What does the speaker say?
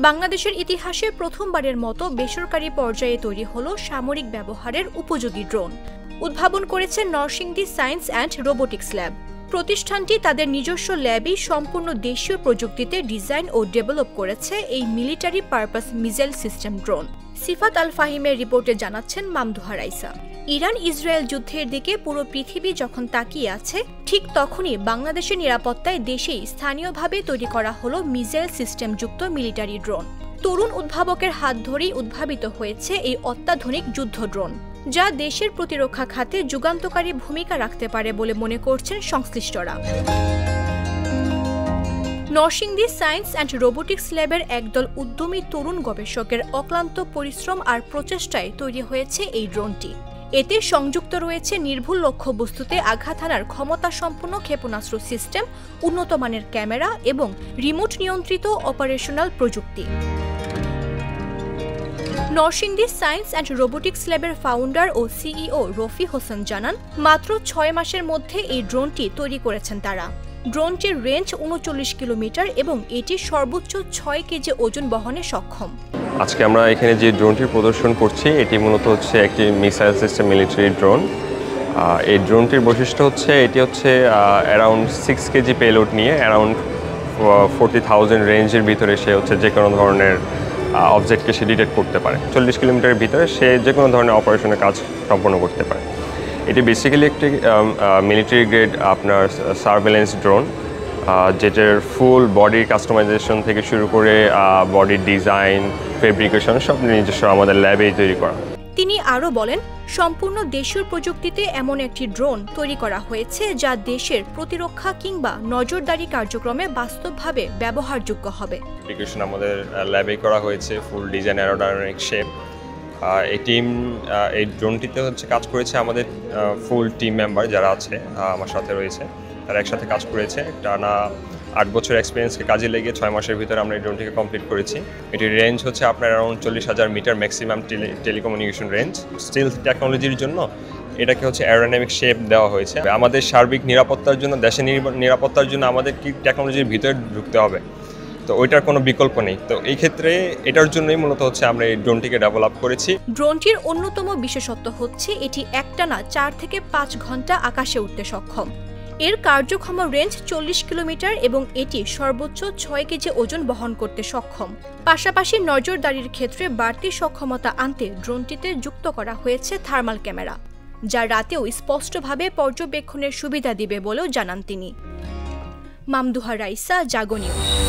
বাংলাদেশের ইতিহাসে প্রথমবারের মতো বেসরকারি পর্যায়ে তৈরি হলো সামরিক ব্যবহারের উপযোগী ড্রোন। উদ্ভাবন করেছে Narsingdi science and robotics lab. প্রতিষ্ঠানটি তাদের নিজস্ব ল্যাবেই সম্পূর্ণ দেশীয় প্রযুক্তিতে ডিজাইন ও ডেভেলপ করেছে এই military purpose missile system drone. Sifat Al ফাহিমের রিপোর্টে জানাচ্ছেন মামদুহা রাইসা। ইরান ইসরায়েল যুদ্ধের দিকে পুরো পৃথিবী যখন তাকিয়ে আছে, ঠিক তখনই বাংলাদেশের নিরাপত্তায় দেশেই স্থানীয়ভাবে তৈরি করা হলো মিসাইল সিস্টেমযুক্ত মিলিটারি ড্রোন। তরুণ উদ্ভাবকের হাত ধরেই উদ্ভাবিত হয়েছে এই অত্যাধুনিক যুদ্ধ ড্রোন, যা দেশের প্রতিরক্ষা খাতে যুগান্তকারী ভূমিকা রাখতে পারে বলে মনে করছেন সংশ্লিষ্টরা। নরসিংদী সায়েন্স অ্যান্ড রোবোটিক্স ল্যাবের একদল উদ্যমী তরুণ গবেষকের অক্লান্ত পরিশ্রম আর প্রচেষ্টায় তৈরি হয়েছে এই ড্রোনটি। এতে সংযুক্ত রয়েছে নির্ভুল লক্ষ্যবস্তুতে আঘাত হানার ক্ষমতাসম্পন্ন ক্ষেপণাস্ত্র সিস্টেম, উন্নত মানের ক্যামেরা এবং রিমোট নিয়ন্ত্রিত অপারেশনাল প্রযুক্তি। নরসিংদী সায়েন্স অ্যান্ড রোবোটিক্স ল্যাবের ফাউন্ডার ও সিইও রফি হোসেন জানান, মাত্র 6 মাসের মধ্যে এই ড্রোনটি তৈরি করেছেন তারা। ড্রোনটির রেঞ্জ 39 কিলোমিটার এবং এটি সর্বোচ্চ 6 কেজি ওজন বহনে সক্ষম। আজকে আমরা এখানে যে ড্রোনটির প্রদর্শন করছি, এটি মূলত হচ্ছে একটি মিসাইল সিস্টেম মিলিটারি ড্রোন। এই ড্রোনটির বৈশিষ্ট্য হচ্ছে এটি হচ্ছে অ্যারাউন্ড 6 কেজি পেলোড নিয়ে অ্যারাউন্ড 40,000 রেঞ্জের ভিতরে সে হচ্ছে যে কোনো ধরনের অবজেক্টকে সে ডিটেক্ট করতে পারে। 40 কিলোমিটারের ভিতরে সে যে কোনো ধরনের অপারেশনের কাজ সম্পন্ন করতে পারে। এটি বেসিক্যালি একটি মিলিটারি গ্রেড আপনার সার্ভেলেন্স ড্রোন, যেটার ফুল বডি কাস্টমাইজেশন থেকে শুরু করে বডির ডিজাইন, ফেব্রিকেশন সব নিজস্ব আমাদের ল্যাবেই তৈরি করা। তিনি আরও বলেন, সম্পূর্ণ দেশীয় প্রযুক্তিতে এমন একটি ড্রোন তৈরি করা হয়েছে যা দেশের প্রতিরক্ষা কিংবা নজরদারি কার্যক্রমে বাস্তবভাবে ব্যবহারযোগ্য হবে। ফেব্রিকেশন আমাদের ল্যাবেই করা হয়েছে, ফুল ডিজাইন অ্যারোডাইনামিক শেপ। এই ড্রোনটিতে হচ্ছে কাজ করেছে আমাদের ফুল টিম মেম্বার যারা আছে আমার সাথে রয়েছে, তারা একসাথে কাজ করেছে। টানা 8 বছর এক্সপিরিয়েন্সকে কাজে লেগে 6 মাসের ভিতরে আমরা এই ড্রোনটিকে কমপ্লিট করেছি। এটির রেঞ্জ হচ্ছে আপনার around 40,000 metre maximum telecommunication range. স্টিল টেকনোলজির জন্য এটাকে হচ্ছে অ্যারোডাইনামিক শেপ দেওয়া হয়েছে। আমাদের সার্বিক নিরাপত্তার জন্য, দেশের নিরাপত্তার জন্য আমাদের কি টেকনোলজির ভিতরে ঢুকতে হবে, তো ওইটার কোনো বিকল্প নেই। তো এই ক্ষেত্রে এটার জন্যই মূলত হচ্ছে আমরা এই ড্রোনটিকে ডেভেলপ করেছি। ড্রোনটির অন্যতম বিশেষত্ব হচ্ছে এটি একটানা 4 থেকে 5 ঘন্টা আকাশে উঠতে সক্ষম। এর কার্যক্ষম রেঞ্জ 40 কিলোমিটার এবং এটি সর্বোচ্চ 6 কেজি ওজন বহন করতে সক্ষম। পাশাপাশি নজরদারির ক্ষেত্রে বাড়তি সক্ষমতা আনতে ড্রোনটিতে যুক্ত করা হয়েছে থার্মাল ক্যামেরা, যা রাতেও স্পষ্টভাবে পর্যবেক্ষণের সুবিধা দিবে বলেও জানান তিনি। মামদুহা রাইসা, জাগো নিউজ।